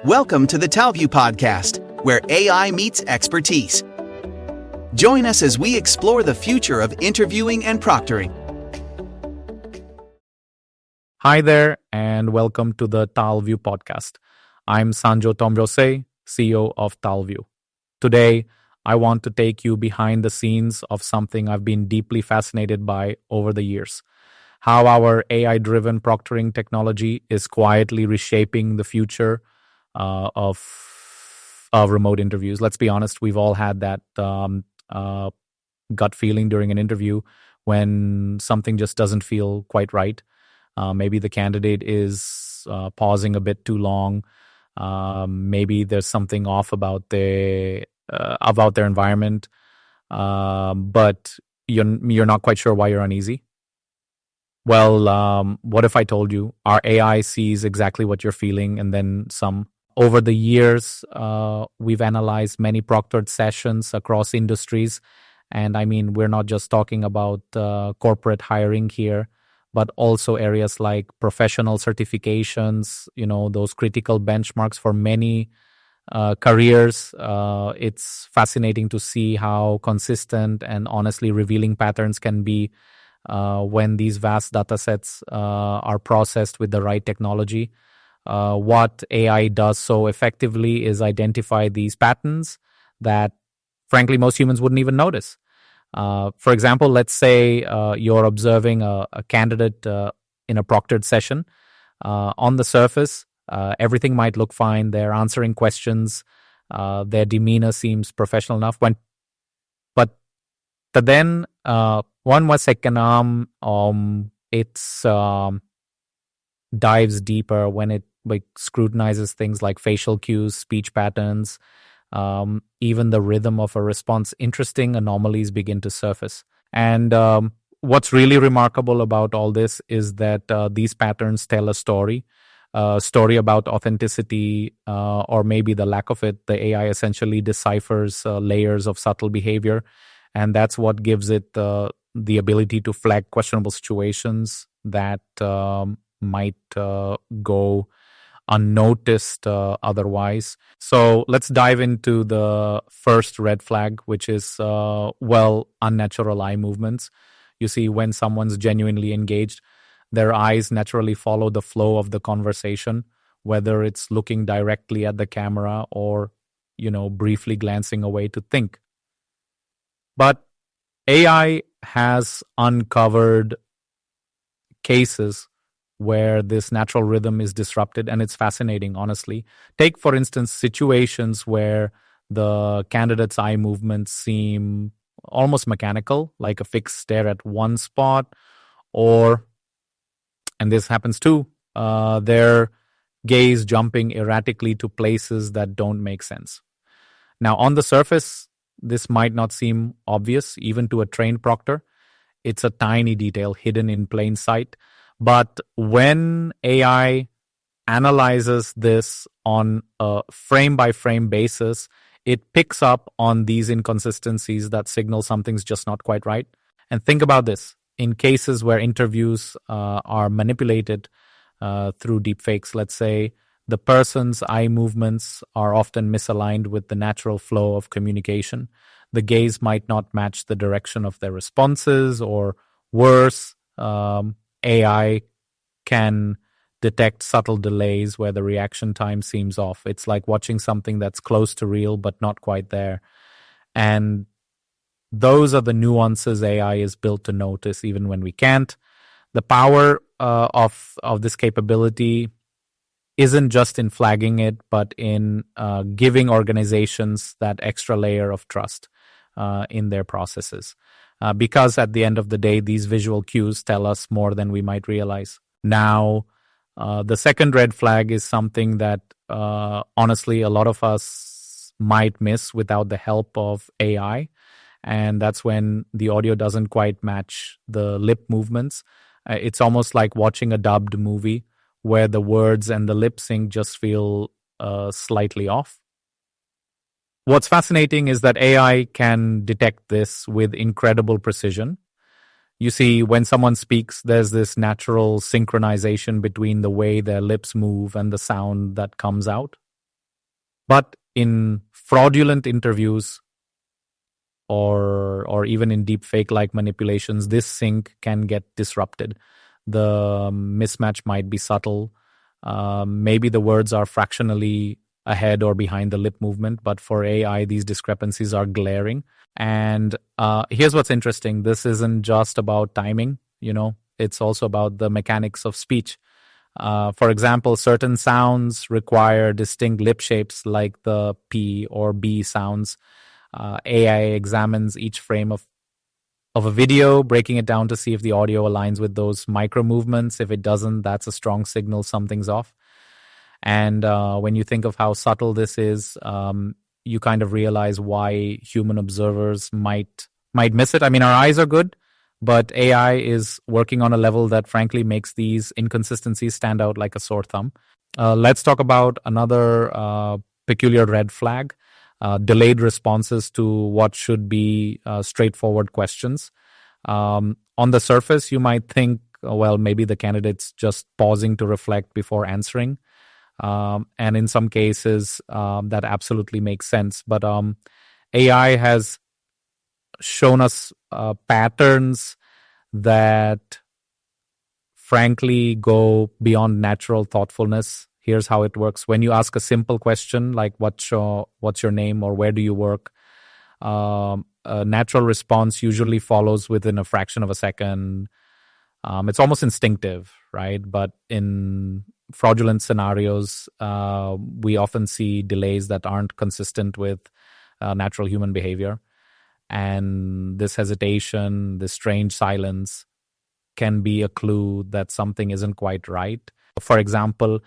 Welcome to the Talview Podcast, where AI meets expertise. Join us as we explore the future of interviewing and proctoring. Hi there, and welcome to the Talview Podcast. I'm Sanjo Tomjose, CEO of Talview. Today, I want to take you behind the scenes of something I've been deeply fascinated by over the years. How our AI-driven proctoring technology is quietly reshaping the future of remote interviews. Let's be honest, we've all had that gut feeling during an interview when something just doesn't feel quite right. Maybe the candidate is pausing a bit too long. Maybe there's something off about their environment, but you're not quite sure why you're uneasy. Well, what if I told you our AI sees exactly what you're feeling and then some? Over the years, we've analyzed many proctored sessions across industries. And I mean, we're not just talking about corporate hiring here, but also areas like professional certifications, those critical benchmarks for many careers. It's fascinating to see how consistent and honestly revealing patterns can be when these vast data sets are processed with the right technology. What AI does so effectively is identify these patterns that, frankly, most humans wouldn't even notice. For example, let's say you're observing a candidate in a proctored session. On the surface, everything might look fine. They're answering questions. Their demeanor seems professional enough. But then one more second, it's dives deeper when it scrutinizes things like facial cues, speech patterns, even the rhythm of a response. Interesting anomalies begin to surface. And what's really remarkable about all this is that these patterns tell a story about authenticity, or maybe the lack of it. The AI essentially deciphers layers of subtle behavior, and that's what gives it the ability to flag questionable situations that might go unnoticed otherwise. So let's dive into the first red flag, which is, unnatural eye movements. You see, when someone's genuinely engaged, their eyes naturally follow the flow of the conversation, whether it's looking directly at the camera or, briefly glancing away to think. But AI has uncovered cases where this natural rhythm is disrupted, and it's fascinating, honestly. Take, for instance, situations where the candidate's eye movements seem almost mechanical, like a fixed stare at one spot, or, and this happens too, their gaze jumping erratically to places that don't make sense. Now, on the surface, this might not seem obvious, even to a trained proctor. It's a tiny detail hidden in plain sight. But when AI analyzes this on a frame-by-frame basis, it picks up on these inconsistencies that signal something's just not quite right. And think about this. In cases where interviews are manipulated through deepfakes, let's say, the person's eye movements are often misaligned with the natural flow of communication. The gaze might not match the direction of their responses, or worse, AI can detect subtle delays where the reaction time seems off. It's like watching something that's close to real but not quite there. And those are the nuances AI is built to notice even when we can't. The power of this capability isn't just in flagging it, but in giving organizations that extra layer of trust in their processes. Because at the end of the day, these visual cues tell us more than we might realize. Now, the second red flag is something that honestly a lot of us might miss without the help of AI. And that's when the audio doesn't quite match the lip movements. It's almost like watching a dubbed movie where the words and the lip sync just feel slightly off. What's fascinating is that AI can detect this with incredible precision. You see, when someone speaks, there's this natural synchronization between the way their lips move and the sound that comes out. But in fraudulent interviews or even in deep fake like manipulations, this sync can get disrupted. The mismatch might be subtle. Maybe the words are fractionally ahead or behind the lip movement, but for AI, these discrepancies are glaring. And here's what's interesting. This isn't just about timing, it's also about the mechanics of speech. For example, certain sounds require distinct lip shapes like the P or B sounds. AI examines each frame of a video, breaking it down to see if the audio aligns with those micro movements. If it doesn't, that's a strong signal something's off. And when you think of how subtle this is, you kind of realize why human observers might miss it. I mean, our eyes are good, but AI is working on a level that frankly makes these inconsistencies stand out like a sore thumb. Let's talk about another peculiar red flag. Delayed responses to what should be straightforward questions. On the surface, you might think, well, maybe the candidate's just pausing to reflect before answering. And in some cases, that absolutely makes sense. But AI has shown us patterns that frankly go beyond natural thoughtfulness. Here's how it works. When you ask a simple question like what's your name or where do you work, a natural response usually follows within a fraction of a second. It's almost instinctive, right? But in fraudulent scenarios, we often see delays that aren't consistent with natural human behavior. And this hesitation, this strange silence can be a clue that something isn't quite right. For example,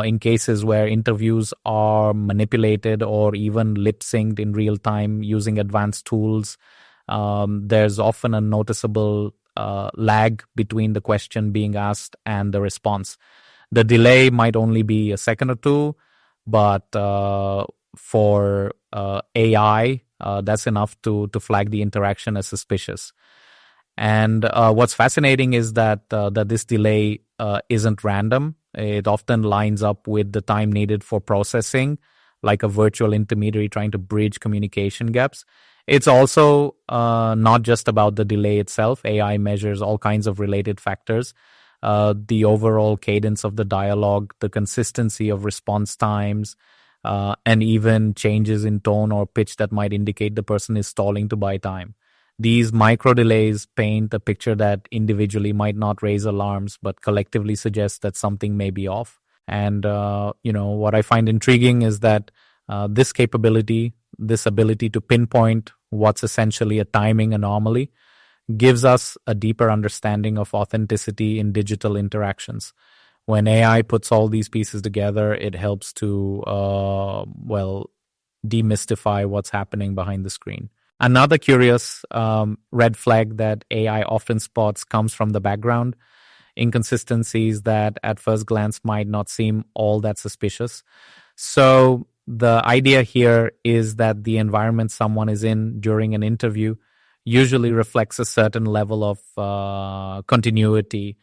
in cases where interviews are manipulated or even lip synced in real time using advanced tools, there's often a noticeable lag between the question being asked and the response. The delay might only be a second or two, but for AI, that's enough to flag the interaction as suspicious. And what's fascinating is that this delay isn't random. It often lines up with the time needed for processing, like a virtual intermediary trying to bridge communication gaps. It's also not just about the delay itself. AI measures all kinds of related factors. The overall cadence of the dialogue, the consistency of response times, and even changes in tone or pitch that might indicate the person is stalling to buy time. These micro delays paint a picture that individually might not raise alarms, but collectively suggests that something may be off. And, what I find intriguing is that this capability, this ability to pinpoint what's essentially a timing anomaly, gives us a deeper understanding of authenticity in digital interactions. When AI puts all these pieces together, it helps to, demystify what's happening behind the screen. Another curious red flag that AI often spots comes from the background. Inconsistencies that at first glance might not seem all that suspicious. So the idea here is that the environment someone is in during an interview usually reflects a certain level of continuity.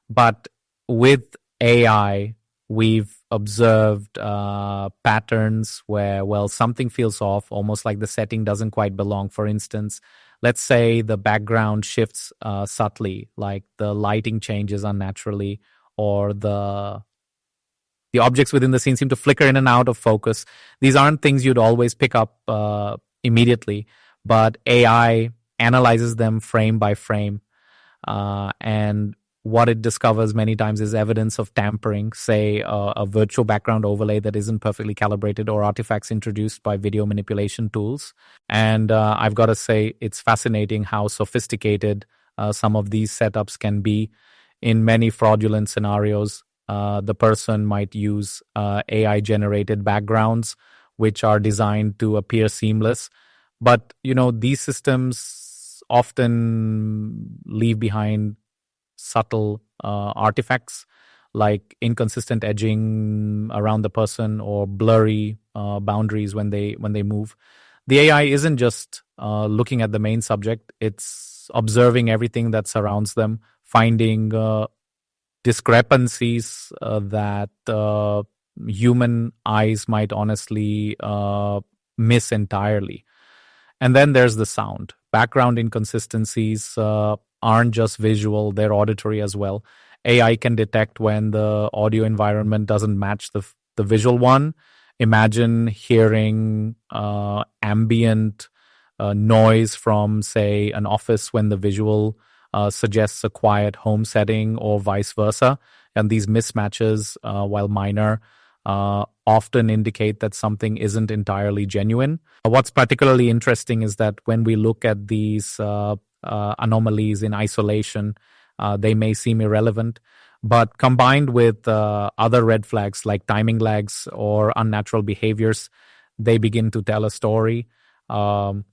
But with AI, we've observed patterns where, something feels off, almost like the setting doesn't quite belong. For instance, let's say the background shifts subtly, like the lighting changes unnaturally, or the objects within the scene seem to flicker in and out of focus. These aren't things you'd always pick up immediately, but AI analyzes them frame by frame, and what it discovers many times is evidence of tampering, say a virtual background overlay that isn't perfectly calibrated or artifacts introduced by video manipulation tools. And I've got to say, it's fascinating how sophisticated some of these setups can be. In many fraudulent scenarios, the person might use AI-generated backgrounds, which are designed to appear seamless. But, these systems often leave behind subtle artifacts like inconsistent edging around the person or blurry boundaries when they move. The AI isn't just looking at the main subject, it's observing everything that surrounds them, finding discrepancies that human eyes might honestly miss entirely. And then there's the sound. Background inconsistencies aren't just visual, they're auditory as well. AI can detect when the audio environment doesn't match the visual one. Imagine hearing ambient noise from, say, an office when the visual suggests a quiet home setting, or vice versa. And these mismatches, while minor, often indicate that something isn't entirely genuine. What's particularly interesting is that when we look at these anomalies in isolation, they may seem irrelevant, but combined with other red flags like timing lags or unnatural behaviors, they begin to tell a story of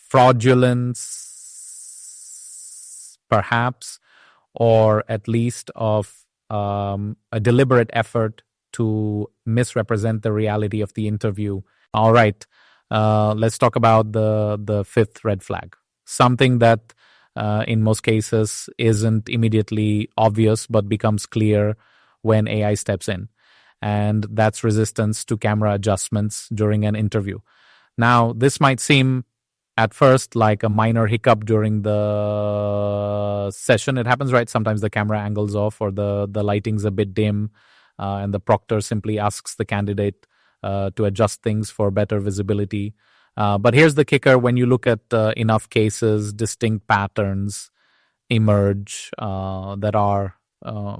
fraudulence, perhaps, or at least of a deliberate effort to misrepresent the reality of the interview. All right, let's talk about the fifth red flag. Something that in most cases isn't immediately obvious but becomes clear when AI steps in. And that's resistance to camera adjustments during an interview. Now, this might seem at first like a minor hiccup during the session. It happens, right? Sometimes the camera angle's off, or the lighting's a bit dim, and the proctor simply asks the candidate to adjust things for better visibility. But here's the kicker. When you look at enough cases, distinct patterns emerge that are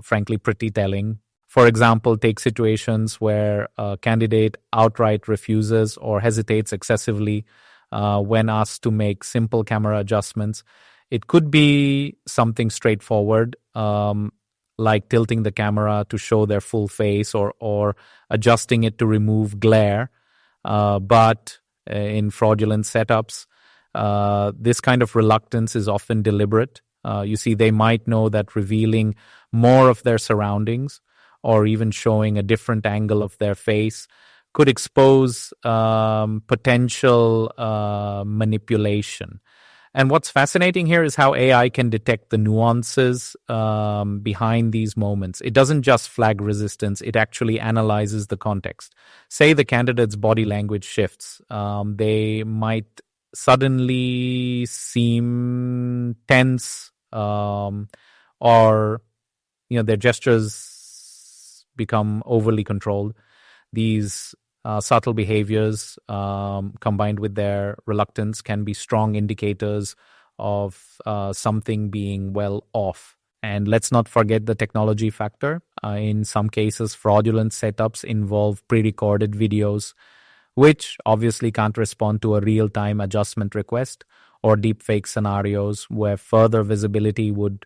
frankly pretty telling. For example, take situations where a candidate outright refuses or hesitates excessively when asked to make simple camera adjustments. It could be something straightforward, like tilting the camera to show their full face, or adjusting it to remove glare. But in fraudulent setups, this kind of reluctance is often deliberate. You see, they might know that revealing more of their surroundings, or even showing a different angle of their face, could expose potential manipulation. And what's fascinating here is how AI can detect the nuances behind these moments. It doesn't just flag resistance, it actually analyzes the context. Say the candidate's body language shifts. They might suddenly seem tense, or their gestures become overly controlled. These subtle behaviors, combined with their reluctance, can be strong indicators of something being well off. And let's not forget the technology factor. In some cases, fraudulent setups involve pre-recorded videos, which obviously can't respond to a real-time adjustment request, or deepfake scenarios where further visibility would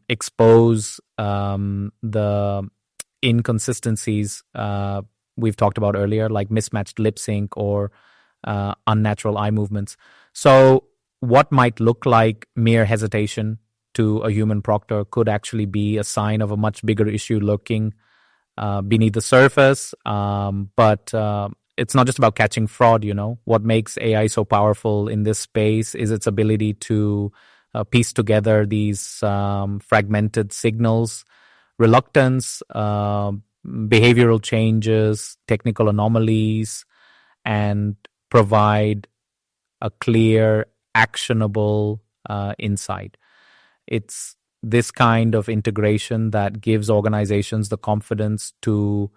expose the inconsistencies we've talked about earlier, like mismatched lip sync or unnatural eye movements. So what might look like mere hesitation to a human proctor could actually be a sign of a much bigger issue lurking beneath the surface. But it's not just about catching fraud. What makes AI so powerful in this space is its ability to piece together these fragmented signals, reluctance, behavioral changes, technical anomalies, and provide a clear, actionable insight. It's this kind of integration that gives organizations the confidence to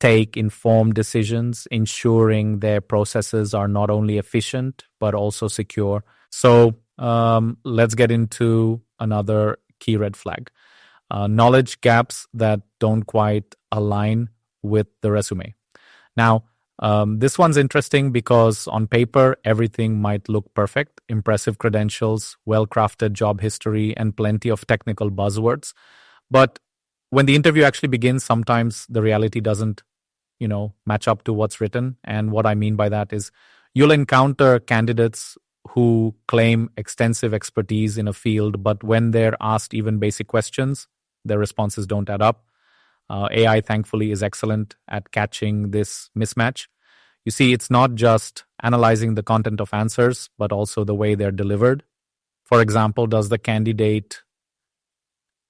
take informed decisions, ensuring their processes are not only efficient, but also secure. So let's get into another key red flag. Knowledge gaps that don't quite align with the resume. Now, this one's interesting because on paper, everything might look perfect. Impressive credentials, well-crafted job history, and plenty of technical buzzwords. But when the interview actually begins, sometimes the reality doesn't, match up to what's written. And what I mean by that is you'll encounter candidates who claim extensive expertise in a field, but when they're asked even basic questions, their responses don't add up. AI, thankfully, is excellent at catching this mismatch. You see, it's not just analyzing the content of answers, but also the way they're delivered. For example, does the candidate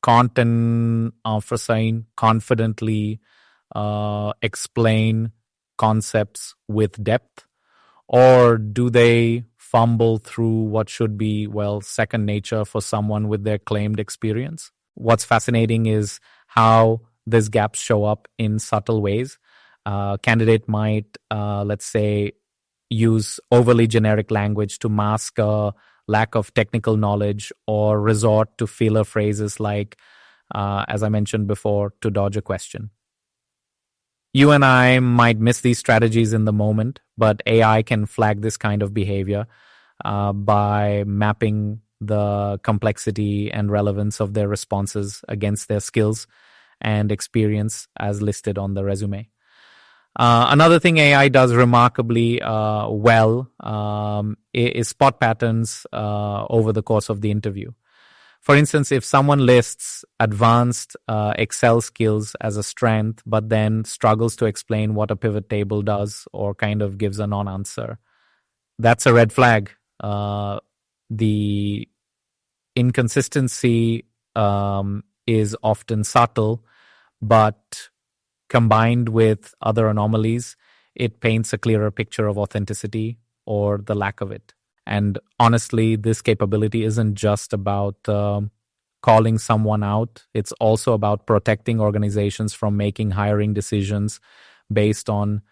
content confidently explain concepts with depth, or do they fumble through what should be, well, second nature for someone with their claimed experience? What's fascinating is how these gaps show up in subtle ways. Candidate might, let's say, use overly generic language to mask a lack of technical knowledge, or resort to filler phrases like, as I mentioned before, to dodge a question. You and I might miss these strategies in the moment, but AI can flag this kind of behavior by mapping the complexity and relevance of their responses against their skills and experience as listed on the resume. Another thing AI does remarkably well is spot patterns over the course of the interview. For instance, if someone lists advanced Excel skills as a strength, but then struggles to explain what a pivot table does, or kind of gives a non-answer, that's a red flag. The inconsistency is often subtle, but combined with other anomalies, it paints a clearer picture of authenticity or the lack of it. And honestly, this capability isn't just about calling someone out. It's also about protecting organizations from making hiring decisions based on,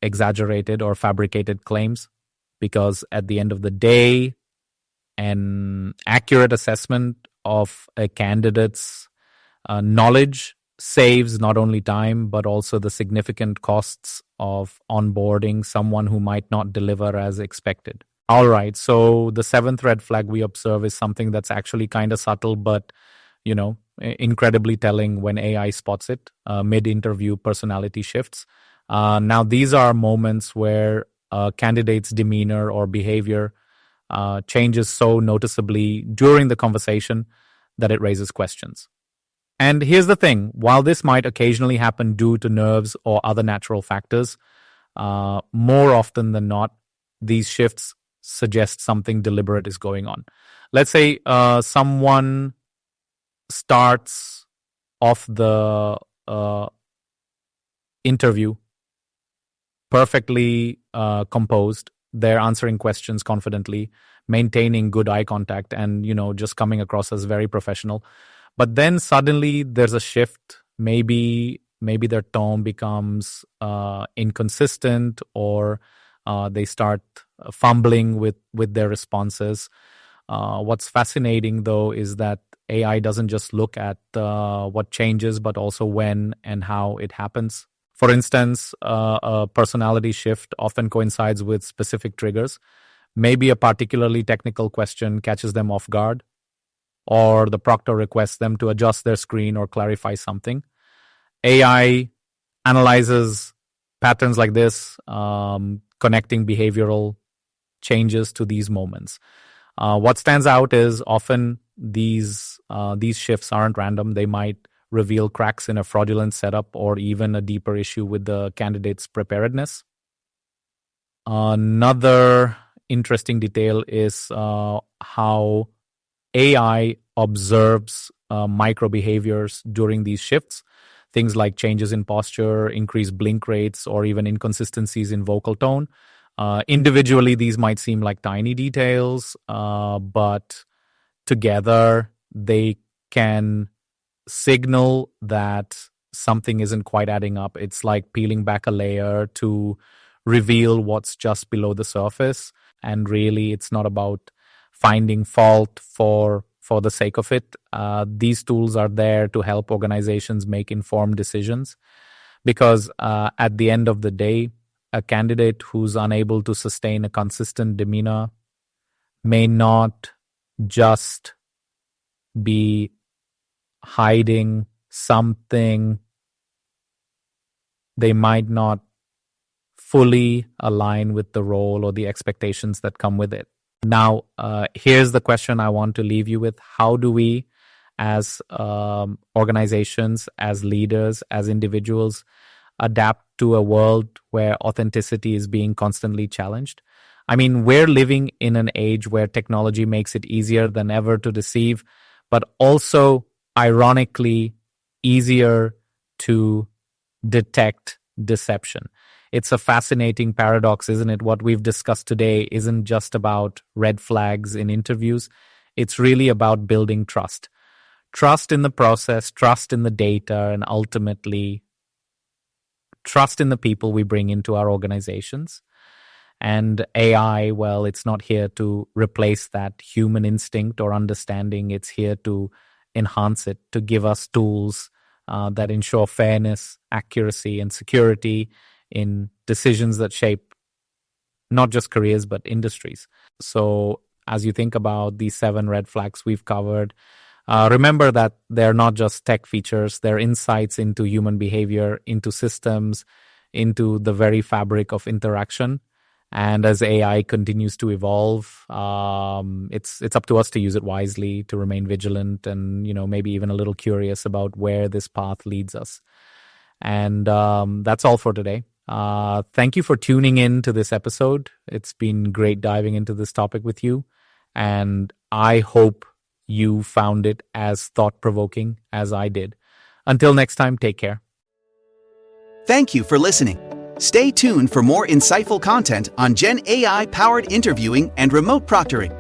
exaggerated or fabricated claims. Because at the end of the day, an accurate assessment of a candidate's knowledge saves not only time, but also the significant costs of onboarding someone who might not deliver as expected. All right, so the seventh red flag we observe is something that's actually kind of subtle, but, incredibly telling when AI spots it, mid-interview personality shifts. Now, these are moments where a candidate's demeanor or behavior changes so noticeably during the conversation that it raises questions. And here's the thing, while this might occasionally happen due to nerves or other natural factors, more often than not, these shifts suggest something deliberate is going on. Let's say someone starts off the interview perfectly composed. They're answering questions confidently, maintaining good eye contact, and, just coming across as very professional. But then suddenly there's a shift. Maybe their tone becomes inconsistent, or they start fumbling with their responses. What's fascinating, though, is that AI doesn't just look at what changes, but also when and how it happens. For instance, a personality shift often coincides with specific triggers. Maybe a particularly technical question catches them off guard, or the proctor requests them to adjust their screen or clarify something. AI analyzes patterns like this, connecting behavioral changes to these moments. What stands out is often these shifts aren't random. They might reveal cracks in a fraudulent setup, or even a deeper issue with the candidate's preparedness. Another interesting detail is how AI observes micro behaviors during these shifts. Things like changes in posture, increased blink rates, or even inconsistencies in vocal tone. Individually, these might seem like tiny details, but together they can signal that something isn't quite adding up. It's like peeling back a layer to reveal what's just below the surface. And really, it's not about finding fault for the sake of it. These tools are there to help organizations make informed decisions, because at the end of the day, a candidate who's unable to sustain a consistent demeanor may not just be hiding something. They might not fully align with the role or the expectations that come with it. Now, here's the question I want to leave you with. How do we, as organizations, as leaders, as individuals, adapt to a world where authenticity is being constantly challenged? I mean, we're living in an age where technology makes it easier than ever to deceive, but also, ironically, easier to detect deception. It's a fascinating paradox, isn't it? What we've discussed today isn't just about red flags in interviews. It's really about building trust. Trust in the process, trust in the data, and ultimately trust in the people we bring into our organizations. And AI, well, it's not here to replace that human instinct or understanding. It's here to enhance it, to give us tools that ensure fairness, accuracy, and security in decisions that shape not just careers, but industries. So as you think about these 7 red flags we've covered, remember that they're not just tech features, they're insights into human behavior, into systems, into the very fabric of interaction. And as AI continues to evolve, it's up to us to use it wisely, to remain vigilant, and maybe even a little curious about where this path leads us. And that's all for today. Thank you for tuning in to this episode. It's been great diving into this topic with you, and I hope you found it as thought-provoking as I did. Until next time, take care. Thank you for listening. Stay tuned for more insightful content on Gen AI-powered interviewing and remote proctoring.